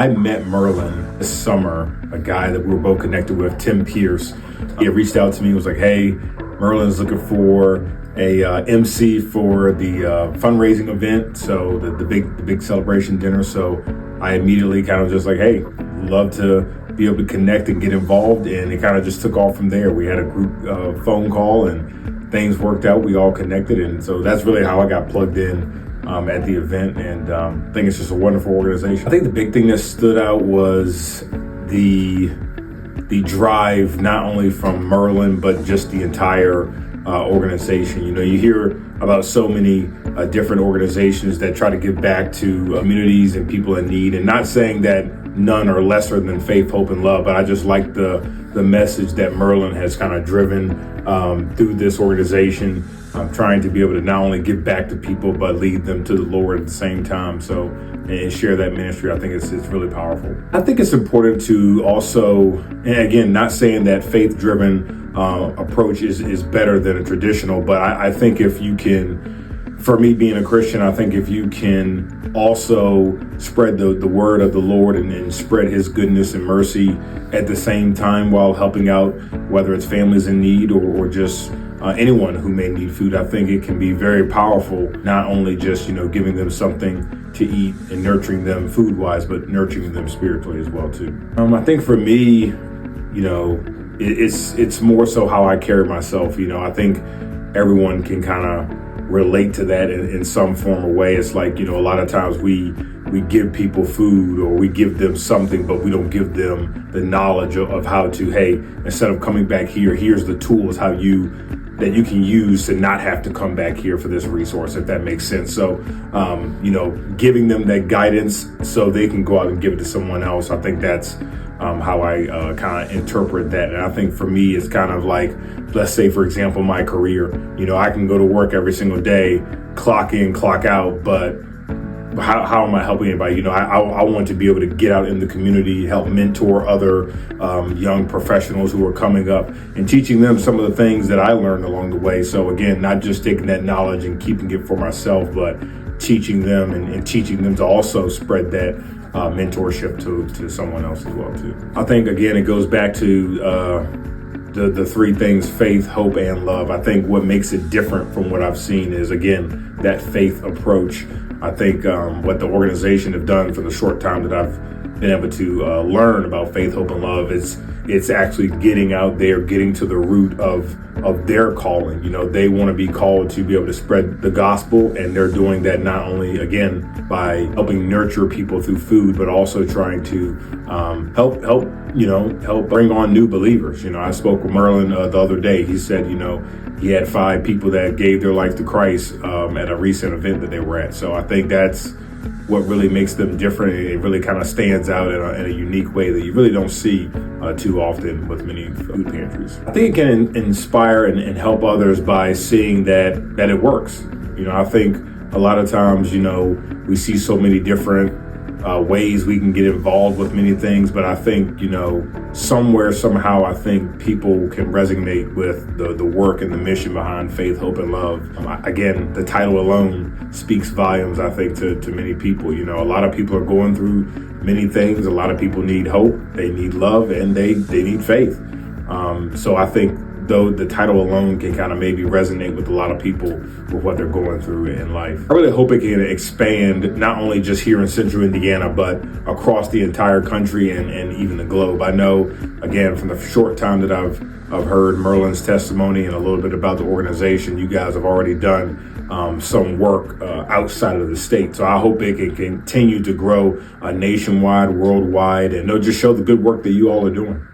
I met Merlin this summer, a guy that we were both connected with, Tim Pierce. He had reached out to me and was like, hey, Merlin's looking for a MC for the fundraising event, so the big celebration dinner. So I immediately kind of just like, hey, love to be able to connect and get involved, and it kind of just took off from there. We had a group phone call and things worked out. We all connected, and so that's really how I got plugged in at the event, and I think it's just a wonderful organization. I think the big thing that stood out was the drive, not only from Merlin, but just the entire organization. You know, you hear about so many different organizations that try to give back to communities and people in need, and not saying that none are lesser than Faith, Hope, and Love, but I just like the message that Merlin has kind of driven through this organization, trying to be able to not only give back to people, but lead them to the Lord at the same time. So, and share that ministry, I think it's really powerful. I think it's important to also, and again, not saying that faith-driven approach is better than a traditional, but I think if you can, for me being a Christian, I think if you can also spread the word of the Lord and spread his goodness and mercy at the same time while helping out, whether it's families in need or just anyone who may need food, I think it can be very powerful, not only just, giving them something to eat and nurturing them food-wise, but nurturing them spiritually as well too. I think for me, it's more so how I carry myself. I think everyone can kind of relate to that in some form or way. It's like, a lot of times we give people food or we give them something, but we don't give them the knowledge of how to, hey, instead of coming back here, here's the tools that you can use to not have to come back here for this resource, if that makes sense. So, giving them that guidance so they can go out and give it to someone else. I think that's how I kind of interpret that. And I think for me, it's kind of like, let's say, for example, my career, I can go to work every single day, clock in, clock out, but how am I helping anybody? I want to be able to get out in the community, help mentor other young professionals who are coming up and teaching them some of the things that I learned along the way. So again, not just taking that knowledge and keeping it for myself, but teaching them and teaching them to also spread that mentorship to someone else as well too. I think, again, it goes back to the three things: faith, hope, and love. I think what makes it different from what I've seen is, again, that faith approach. I think what the organization have done for the short time that I've been able to learn about faith, hope, and love, it's actually getting out there, getting to the root of their calling. They want to be called to be able to spread the gospel, and they're doing that not only, again, by helping nurture people through food, but also trying to help bring on new believers. I spoke with Merlin the other day. He said, he had 5 people that gave their life to Christ at a recent event that they were at. So I think that's what really makes them different. It really kind of stands out in a unique way that you really don't see too often with many food pantries. I think it can inspire and help others by seeing that it works. I think a lot of times, we see so many different ways we can get involved with many things, but I think, somewhere, somehow, I think people can resonate with the work and the mission behind Faith, Hope, and Love. Again, the title alone speaks volumes, I think, to many people. A lot of people are going through many things. A lot of people need hope, they need love, and they need faith. So I think, though, the title alone can kind of maybe resonate with a lot of people with what they're going through in life. I really hope it can expand, not only just here in Central Indiana, but across the entire country and even the globe. I know, again, from the short time that I've heard Merlin's testimony and a little bit about the organization, you guys have already done some work outside of the state. So I hope it can continue to grow nationwide, worldwide, and just show the good work that you all are doing.